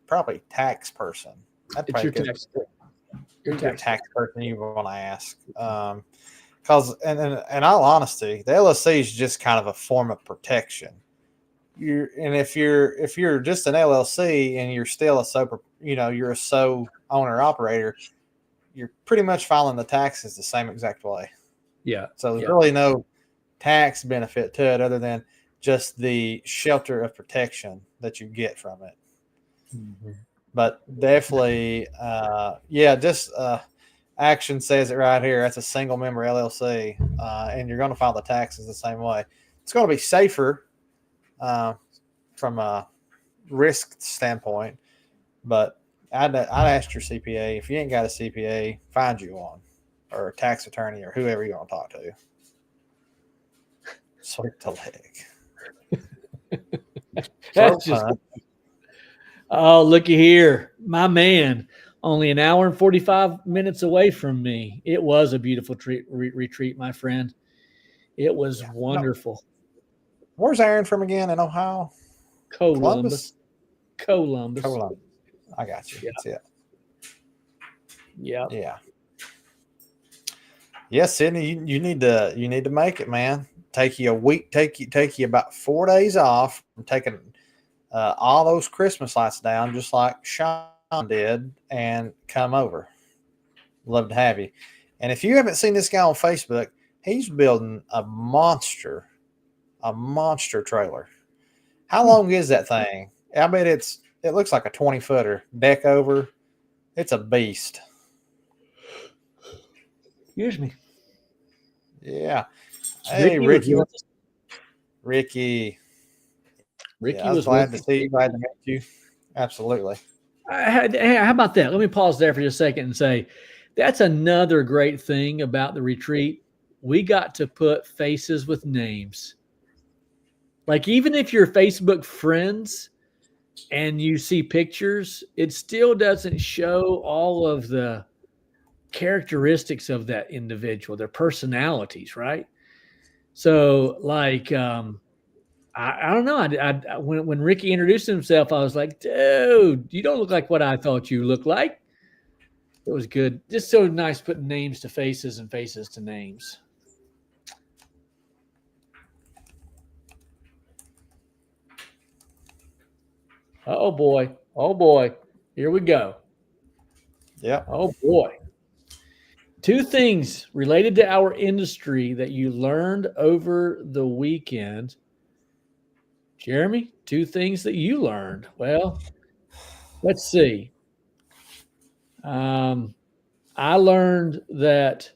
probably tax person. It's your tax person you want to ask. Because, in all honesty, the LLC is just kind of a form of protection. If you're just an LLC and you're still you're a sole owner operator, you're pretty much filing the taxes the same exact way. Yeah. So there's really no tax benefit to it other than just the shelter of protection that you get from it. Mhm. But definitely, just Action says it right here. That's a single member LLC, and you're going to file the taxes the same way. It's going to be safer from a risk standpoint, but I'd ask your CPA. If you ain't got a CPA, find you one, or a tax attorney, or whoever you're going to talk to. Sweep the leg. That's just, oh, looky here. My man, only an hour and 45 minutes away from me. It was a beautiful retreat, my friend. It was wonderful. Where's Aaron from again? In Ohio? Columbus. I got you. Yeah. That's it. Yeah. Yes, Sydney, you need to make it, man. Take you a week. Take you about 4 days off from taking all those Christmas lights down, just like Sean did, and come over. Love to have you. And if you haven't seen this guy on Facebook, he's building a monster trailer. How long is that thing? I bet it looks like a 20-footer deck over. It's a beast. Excuse me. Yeah. Hey, Ricky. I was glad to see you. Glad to meet you. Absolutely. How about that? Let me pause there for just a second and say that's another great thing about the retreat. We got to put faces with names. Like, even if you're Facebook friends and you see pictures, it still doesn't show all of the characteristics of that individual, their personalities, right? So, like, I don't know. When Ricky introduced himself, I was like, dude, you don't look like what I thought you looked like. It was good. Just so nice putting names to faces and faces to names. Oh boy. Oh boy. Here we go. Yeah. Oh boy. 2 things related to our industry that you learned over the weekend. Jeremy, 2 things that you learned. Well, let's see. I learned that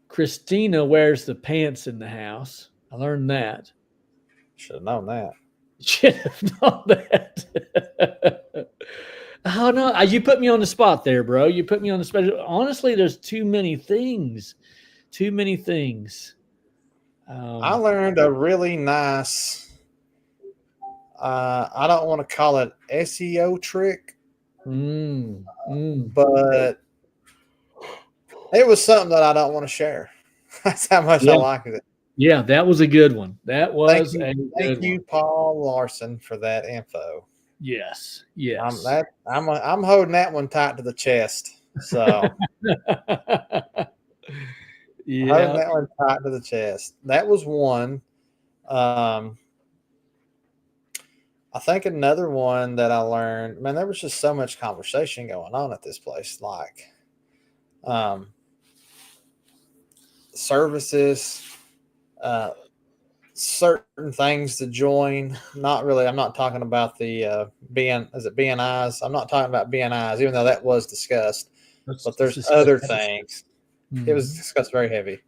Christina wears the pants in the house. I learned that. Should have known that. Should have known that. Oh no, you put me on the spot there, bro. You put me on the spot. Honestly, there's too many things. Too many things. I learned a really nice. I don't want to call it SEO trick, but it was something that I don't want to share. That's how much I liked it. Yeah, that was a good one. That was thank you, Paul Larson, for that info. Yes. I'm holding that one tight to the chest. So holding that one tight to the chest. That was one. I think another one that I learned, man, there was just so much conversation going on at this place. Like, services, certain things to join. Not really. I'm not talking about the BNIs? I'm not talking about BNIs, even though that was discussed. But there's other things. Mm-hmm. It was discussed very heavy.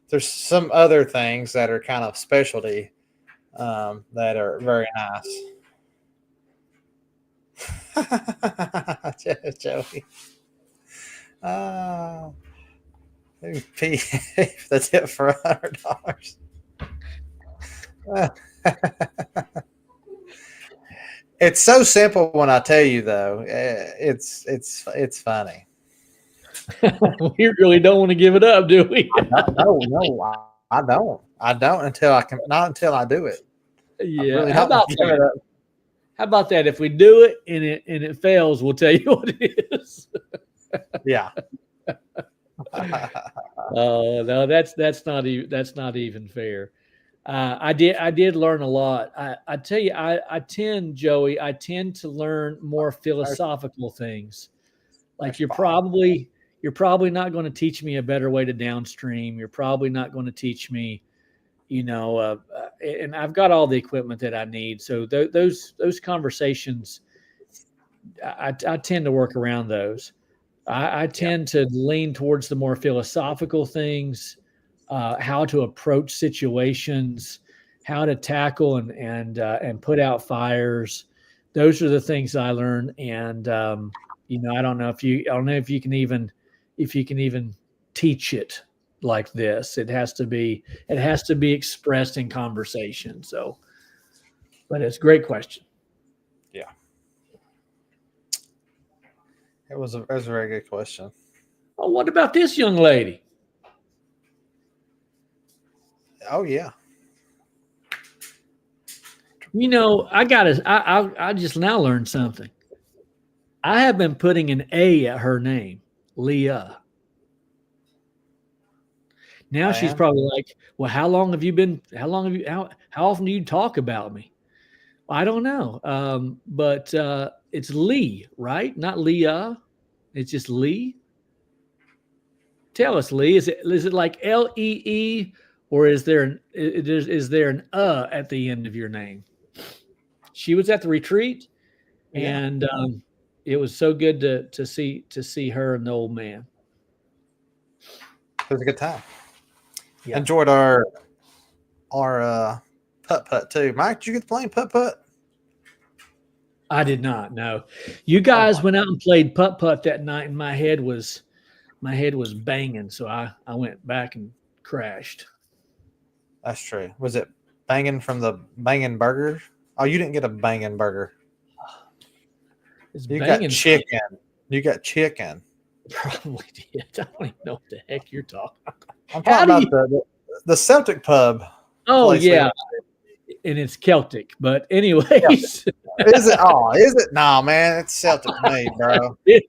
There's some other things that are kind of specialty that are very nice. Joey. That's it for $100. It's so simple when I tell you, though. It's funny. We really don't want to give it up, do we? No, I don't. I don't until I can. Not until I do it. Yeah. Really How about that? How about that? If we do it and it fails, we'll tell you what it is. Yeah. Oh no, that's not even fair. I did learn a lot. I tell you, I tend to learn more philosophical things. Like you're probably not going to teach me a better way to downstream. You're probably not going to teach me and I've got all the equipment that I need. So those conversations, I tend to work around those. I Yeah. tend to lean towards the more philosophical things, how to approach situations, how to tackle and put out fires. Those are the things I learn. And I don't know if you can even teach it like this. It has to be expressed in conversation. So, but it's a great question. Yeah. It was a very good question. Oh, what about this young lady? Oh yeah. I just now learned something. I have been putting an A at her name, Leah. Now she's Man. probably like, "Well, how often do you talk about me?" I don't know. But it's Lee, right? Not Leah. It's just Lee. Tell us, Lee. Is it like Lee, or is there an at the end of your name? She was at the retreat, Yeah. and it was so good to see her and the old man. It was a good time. Yeah, Enjoyed our putt putt too. Mike, did you get to play putt putt? I did not know. You Oh guys my, went out and played putt putt that night, and my head was banging, so I went back and crashed. that's true. Was it banging from the banging burger? Oh, you didn't get a banging burger. It's You got banging from chicken. You got chicken. probably did. I don't even know what the heck you're talking. I'm How talking do about you? the Celtic pub Oh place we yeah, went. and it's Celtic. But Yeah. anyways, Is it? Oh, is it? No, man, it's Celtic to me, bro. Dang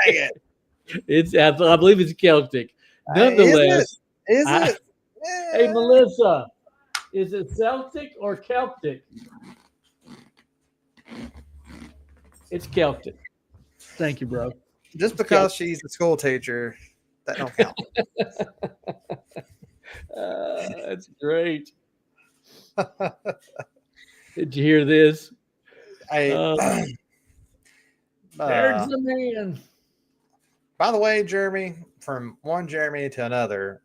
it. I believe it's Celtic. Is it? Nonetheless, Is I, it? hey Yeah. Melissa, is it Celtic or Celtic? It's Celtic. Thank you, bro. Just It's because Celtic. she's a school teacher, that don't count. That's great. Did you hear this? Hey, Uh, there's uh, the man. by the way, Jeremy, from one Jeremy to another,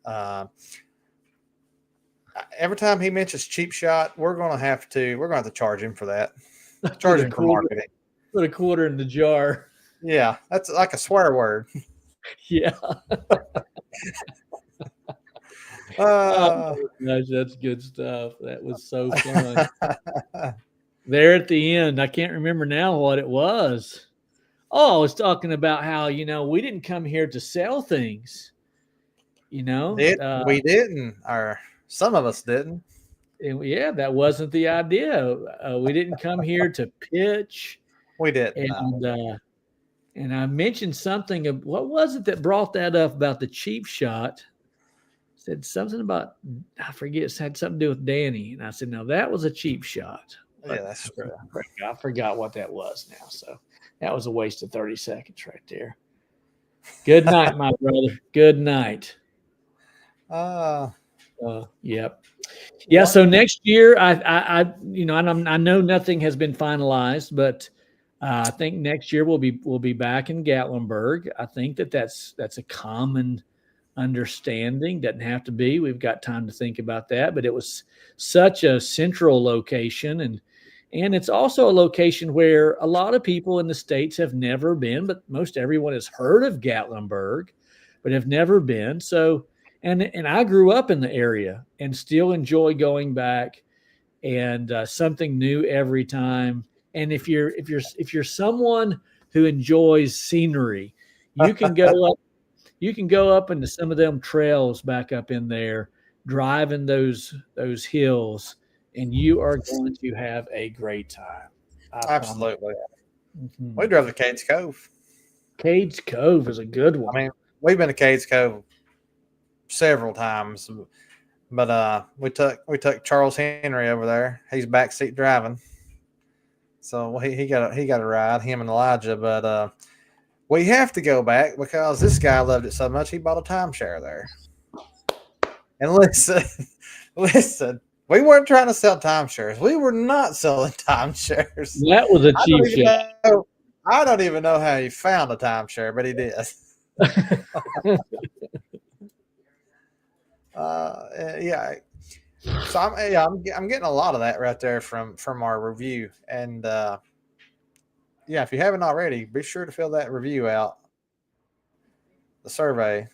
every time he mentions cheap shot, we're gonna have to charge him for that. Put Charge a him for quarter. marketing. Put a quarter in the jar. Yeah, that's like a swear word. Yeah. Oh Uh, gosh, that's good stuff. That was so fun. There at the end, I can't remember now what it was. Oh, I was talking about how we didn't come here to sell things. You know, uh, we didn't, or some of us didn't. yeah, that wasn't the idea. We didn't come here to pitch, We didn't. No. and I mentioned something of what was it that brought that up about the cheap shot? Said something about I forget. It had something to do with Danny, and I said, "No, that was a cheap shot." Yeah, But that's true. I forgot what that was now. So that was a waste of 30 seconds right there. Good night, my brother. Good night. Uh, Yep. Yeah. So next year, I know nothing has been finalized, but I think next year we'll be back in Gatlinburg. I think that's a common understanding. Doesn't have to be. We've got time to think about that. But it was such a central location, and it's also a location where a lot of people in the States have never been, but most everyone has heard of Gatlinburg, but have never been. So and I grew up in the area and still enjoy going back and something new every time. And if you're someone who enjoys scenery, you can go up you can go up into some of them trails back up in there, driving those hills, and you are going to have a great time. I promise. absolutely. We Mhm. drove to Cades Cove. Cades Cove is a good I one. mean, we've been to Cades Cove several times, but we took Charles Henry over there. He's backseat driving, so he got a ride. Him and Elijah, but we have to go back because this guy loved it so much he bought a timeshare there. And listen, Listen, we weren't trying to sell timeshares. We were not selling timeshares. That was a I cheap don't even shot. know. I don't even know how he found a timeshare, but he did. Yeah. So I'm getting a lot of that right there from our review, and yeah, if you haven't already, be sure to fill that review out. The survey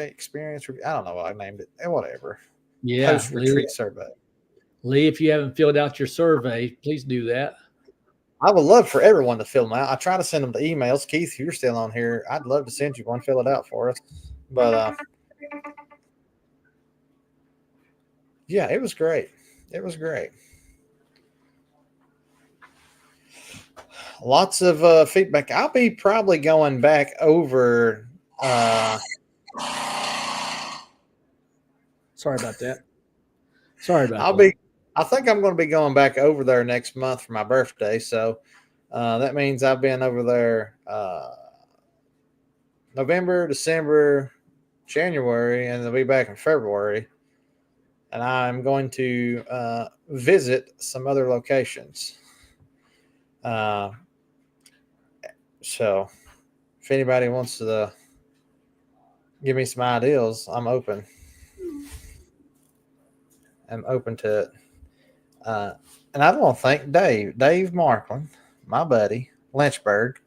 experience. I don't know what I named it. Whatever. Yeah, Post retreat survey. Lee, if you haven't filled out your survey, please do that. I would love for everyone to fill them out. I try to send them to emails. Keith, if you're still on here, I'd love to send you one. Fill it out for us. But yeah, it was great. It was great. Lots of feedback. I'll be probably going back over. Sorry about that. Sorry about I think I'm going to be going back over there next month for my birthday. So that means I've been over there November, December, January, and they'll be back in February. And I'm going to visit some other locations. So if anybody wants to give me some ideas, I'm open. I'm open to it. And I want to thank Dave Markland, my buddy, Lynchburg.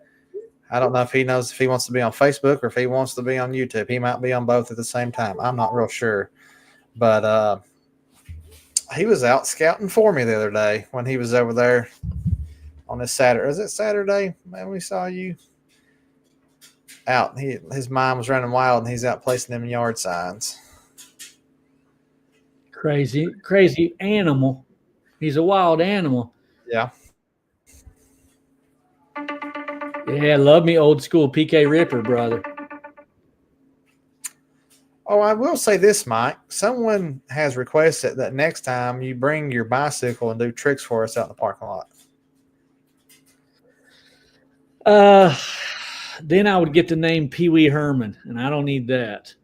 I don't know if he knows if he wants to be on Facebook or if he wants to be on YouTube. He might be on both at the same time. I'm not real sure. But he was out scouting for me the other day when he was over there on this Saturday. Was it Saturday, man, we saw you out? His mind was running wild, and he's out placing them yard signs. Crazy animal. He's a wild animal. Yeah. Yeah, love me old school PK Ripper, brother. Oh, I will say this, Mike. Someone has requested that next time you bring your bicycle and do tricks for us out in the parking lot. Then I would get the name Pee Wee Herman, and I don't need that.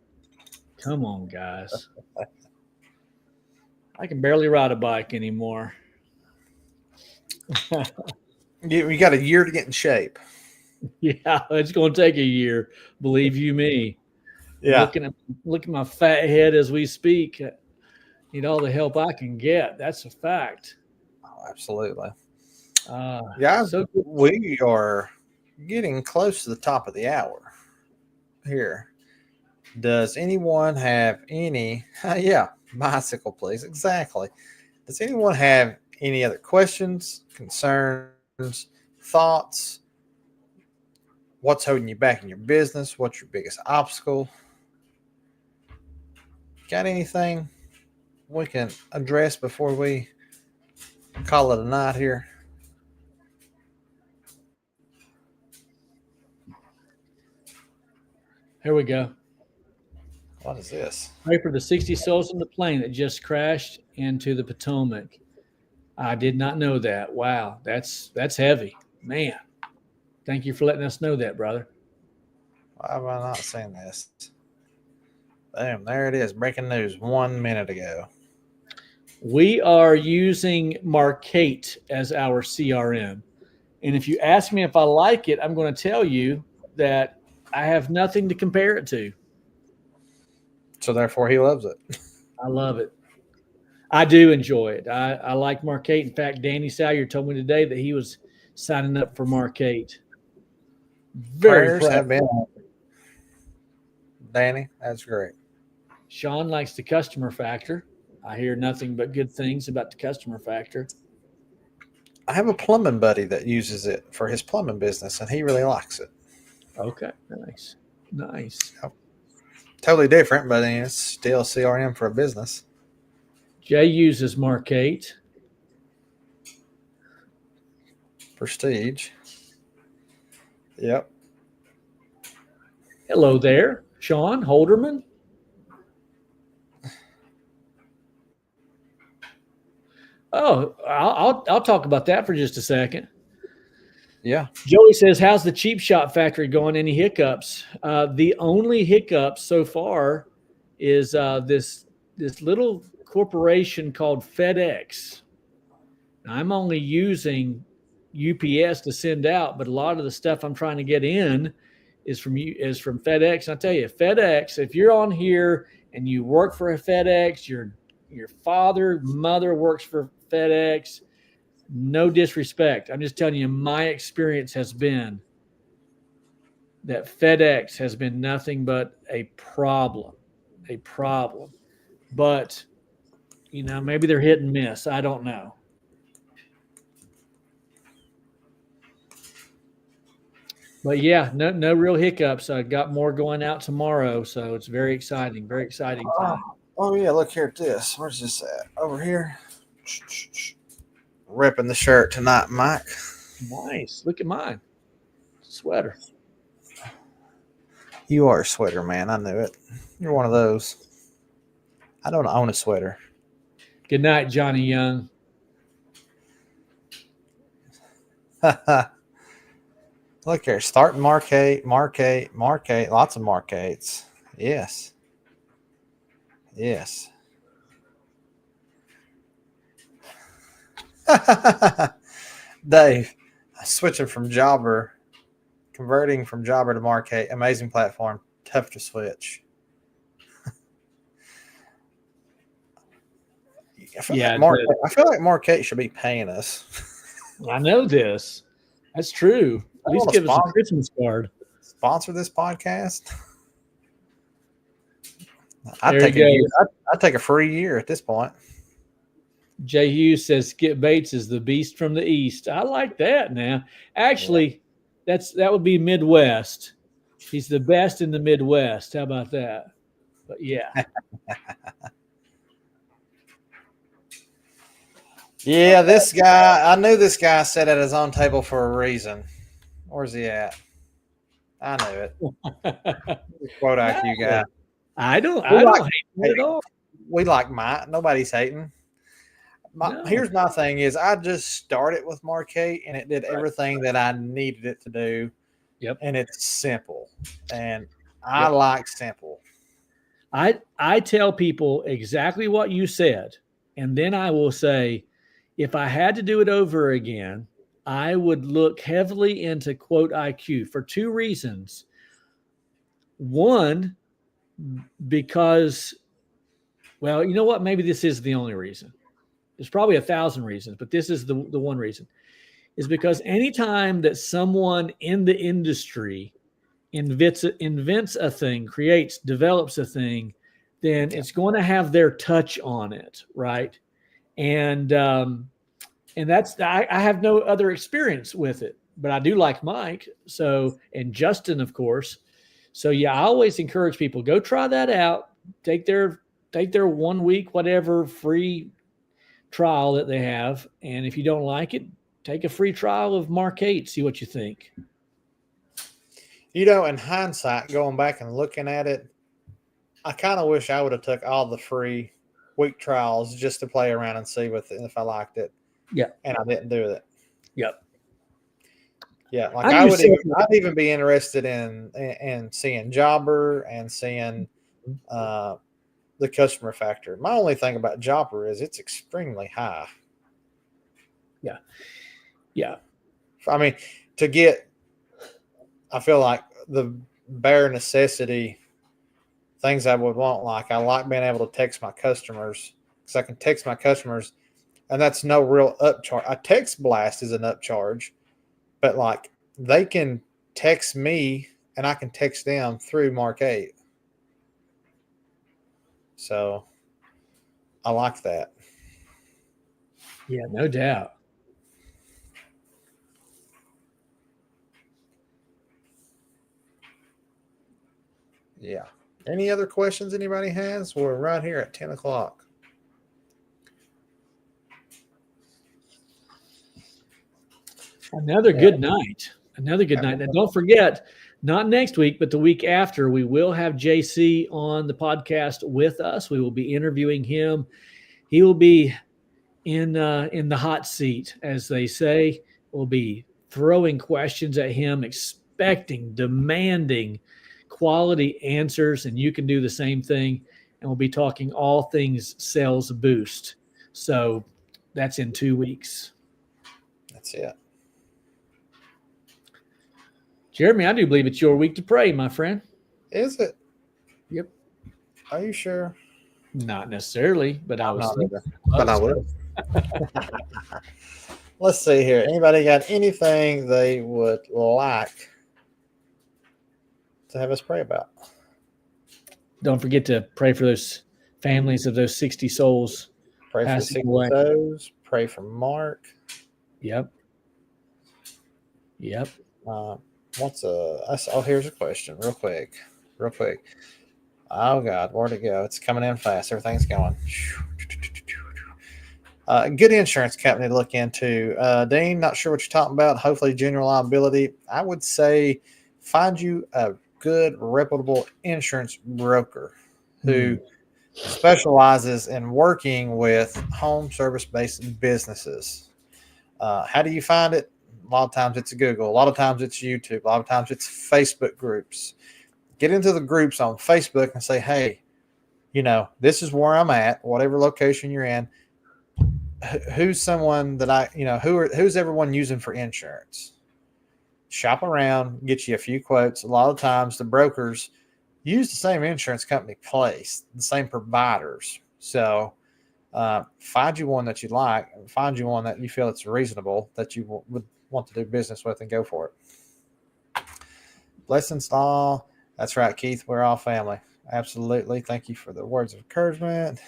Come on, guys. I can barely ride a bike anymore. You got a year to get in shape. Yeah, it's going to take a year, believe you me. Yeah. Looking at my fat head as we speak. Need all the help I can get. That's a fact. Oh, absolutely. So we are getting close to the top of the hour here. Does anyone have any? Yeah, bicycle, please. Exactly. Does anyone have any other questions, concerns, thoughts? What's holding you back in your business? What's your biggest obstacle? Got anything we can address before we call it a night here? Here we go. What is this? Pray for the 60 souls in the plane that just crashed into the Potomac. I did not know that. Wow, that's heavy, man. Thank you for letting us know that, brother. Why have I not seen this? Damn, there it is. Breaking news 1 minute ago. We are using Marcate as our CRM. And if you ask me if I like it, I'm going to tell you that I have nothing to compare it to. So therefore he loves it. I love it. I do enjoy it. I like Marcate. In fact, Danny Salyer told me today that he was signing up for Marcate. Very Prayers have been. Danny, that's great. Sean likes the customer factor. I hear nothing but good things about the customer factor. I have a plumbing buddy that uses it for his plumbing business, and he really likes it. Okay, nice. Totally different, but it's still CRM for a business. Jay uses Marcate. Prestige. Yep. Hello there, Sean Holderman. Oh, I'll talk about that for just a second. Yeah. Joey says, how's the cheap shot factory going? Any hiccups? The only hiccup so far is this little corporation called FedEx. I'm only using UPS to send out, but a lot of the stuff I'm trying to get in is from FedEx. And I tell you, FedEx, if you're on here and you work for a FedEx, your father, mother works for FedEx, no disrespect. I'm just telling you, my experience has been that FedEx has been nothing but a problem. But, maybe they're hit and miss. I don't know. But yeah, no real hiccups. I got more going out tomorrow, so it's very exciting time. Oh yeah, look here at this. Where's this at? Over here. Ripping the shirt tonight, Mike. Nice. Look at mine. Sweater. You are a sweater man. I knew it. You're one of those. I don't own a sweater. Good night, Johnny Young. Look here. Starting Marquette. Lots of Marquettes. Yes. Dave, switching from Jobber, converting from Jobber to Marquette, amazing platform, tough to switch. I feel like Marquette should be paying us. I know this. That's true. At least give us a Christmas card. Sponsor this podcast. I'd take a free year at this point. Jay Hughes says Skip Bates is the beast from the East. I like that now. Actually, that would be Midwest. He's the best in the Midwest. How about that? But yeah. Yeah, this guy, I knew this guy sat at his own table for a reason. Where's he at? I knew it. Quote IQ guy. I don't hate it at all. We like Mike. Nobody's hating. Here's my thing is I just started with Marquette and it did everything that I needed it to do. Yep. And it's simple. And I like simple. I tell people exactly what you said. And then I will say, if I had to do it over again, I would look heavily into quote IQ for two reasons. One, because, well, you know what? Maybe this is the only reason. There's probably 1,000 reasons, but this is the one reason. Is because anytime that someone in the industry invents a thing, develops a thing, then it's going to have their touch on it, right? And that's I have no other experience with it, but I do like Mike. So, and Justin, of course. So yeah, I always encourage people, go try that out. Take their 1 week, whatever, free trial that they have. And if you don't like it, take a free trial of Marquette, see what you think. In hindsight, going back and looking at it, I kind of wish I would have took all the free week trials just to play around and see if I liked it. Yeah. And I didn't do it. Yep. Yeah. Like I'd even be interested in seeing Jobber and seeing the customer factor. My only thing about Jobber is it's extremely high. Yeah. Yeah. I mean, I feel like the bare necessity things I would want, like I like being able to text my customers because I can text my customers and that's no real upcharge. A text blast is an upcharge, but like they can text me and I can text them through Marquette. So I like that. Yeah, no doubt. Yeah. Any other questions anybody has? We're right here at 10 o'clock. Another good night. Another good night. Now, don't forget, not next week, but the week after, we will have JC on the podcast with us. We will be interviewing him. He will be in the hot seat, as they say. We'll be throwing questions at him, demanding quality answers, and you can do the same thing. and we'll be talking all things sales boost. So that's in 2 weeks. That's it. Jeremy, I do believe it's your week to pray, my friend. Is it? Yep. Are you sure? Not necessarily, but I was thinking. But I will. Let's see here. Anybody got anything they would like to have us pray about? Don't forget to pray for those families of those 60 souls. Pray for passing 60 away. souls. Pray for Mark. Yep. Here's a question real quick. Oh God, where'd it go? It's coming in fast. Everything's going. Good insurance company to look into. Dean, not sure what you're talking about. Hopefully general liability. I would say find you a good, reputable insurance broker who specializes in working with home service-based businesses. How do you find it? A lot of times it's Google. A lot of times it's YouTube. A lot of times it's Facebook groups. Get into the groups on Facebook and say, hey, this is where I'm at, whatever location you're in. Who's someone that who's everyone using for insurance? Shop around, get you a few quotes. A lot of times the brokers use the same insurance company place, the same providers. So find you one that you like, find you one that you feel it's reasonable, that you would want to do business with, and go for it. Blessings to all. That's right, Keith. We're all family. Absolutely. Thank you for the words of encouragement.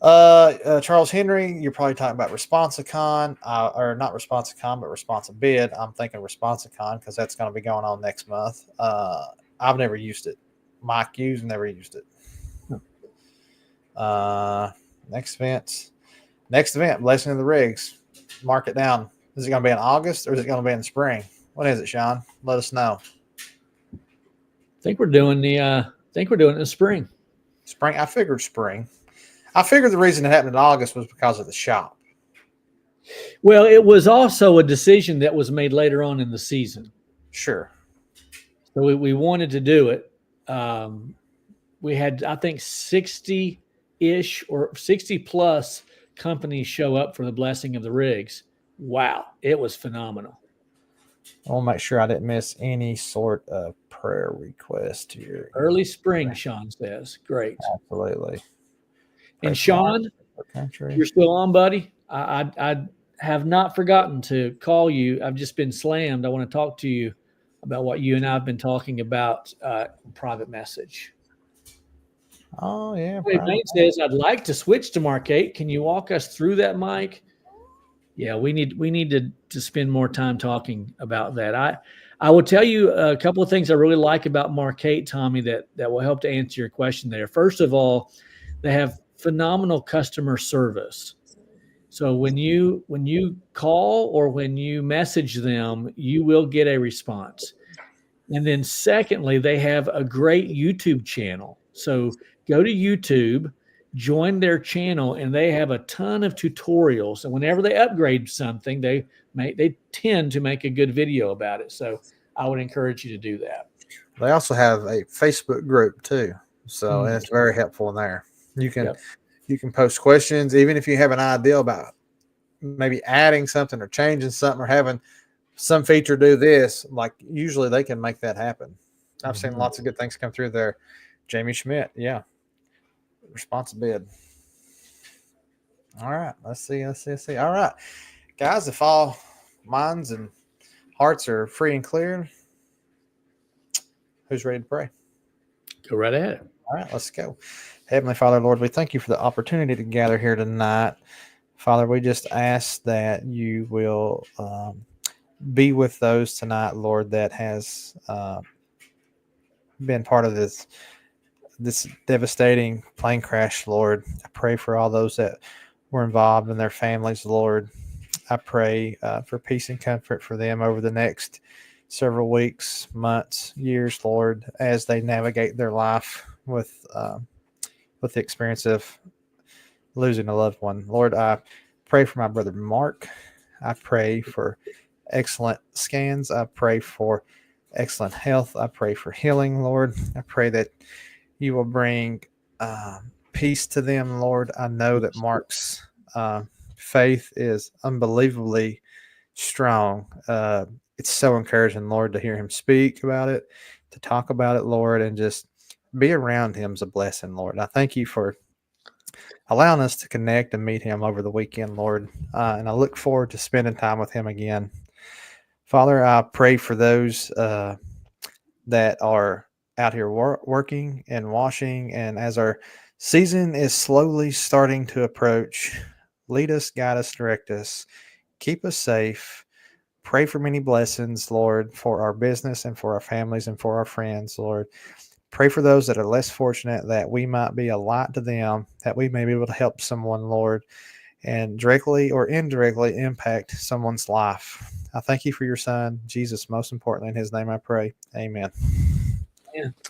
Charles Henry, you're probably talking about Responsicon, or not Responsicon, but Responsibid. I'm thinking Responsicon because that's going to be going on next month. I've never used it. Mike used, never used it. Next event, Blessing of the Rigs. Mark it down. Is it going to be in August or is it going to be in the spring? What is it, Sean? Let us know. I think we're doing it in the spring. Spring. I figured spring. I figured the reason it happened in August was because of the shop. Well, it was also a decision that was made later on in the season. Sure. So we wanted to do it. We had, I think, 60-ish or 60 plus companies show up for the Blessing of the Rigs. Wow. It was phenomenal. I'll make sure I didn't miss any sort of prayer request here. Early spring, Sean says. Great. Absolutely. And Sean, you're still on, buddy. I have not forgotten to call you. I've just been slammed. I want to talk to you about what you and I have been talking about private message. Oh, yeah. Mike says, I'd like to switch to Mark 8. Can you walk us through that, Mike? Yeah, we need to spend more time talking about that. I will tell you a couple of things I really like about Mark 8, Tommy, that will help to answer your question there. First of all, they have phenomenal customer service. So when you call or when you message them, you will get a response. And then secondly, they have a great YouTube channel. So go to YouTube, join their channel, and they have a ton of tutorials. And whenever they upgrade something, they tend to make a good video about it. So I would encourage you to do that. They also have a Facebook group too. So it's very helpful in there. You can post questions, even if you have an idea about maybe adding something or changing something or having some feature do this. Like usually they can make that happen. I've seen lots of good things come through there. Jamie Schmidt, yeah. Responsibid. All right, let's see. All right, guys, if all minds and hearts are free and clear, who's ready to pray? Go right ahead. All right, let's go. Heavenly Father, Lord, we thank you for the opportunity to gather here tonight. Father, we just ask that you will be with those tonight, Lord, that has been part of this devastating plane crash, Lord. I pray for all those that were involved and their families, Lord. I pray for peace and comfort for them over the next several weeks, months, years, Lord, as they navigate their life with the experience of losing a loved one. Lord, I pray for my brother Mark. I pray for excellent scans. I pray for excellent health. I pray for healing, Lord. I pray that you will bring peace to them, Lord. I know that Mark's faith is unbelievably strong. It's so encouraging, Lord, to hear him speak about it, to talk about it, Lord, and just be around him is a blessing, Lord. I thank you for allowing us to connect and meet him over the weekend, Lord. And I look forward to spending time with him again. Father, I pray for those that are out here working and washing. And as our season is slowly starting to approach, lead us, guide us, direct us, keep us safe. Pray for many blessings, Lord, for our business and for our families and for our friends, Lord. Pray for those that are less fortunate, that we might be a light to them, that we may be able to help someone, Lord, and directly or indirectly impact someone's life. I thank you for your son, Jesus, most importantly. In his name I pray. Amen.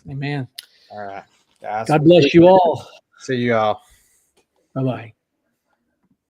Amen. All right, guys. God bless you all. See you all. Bye-bye.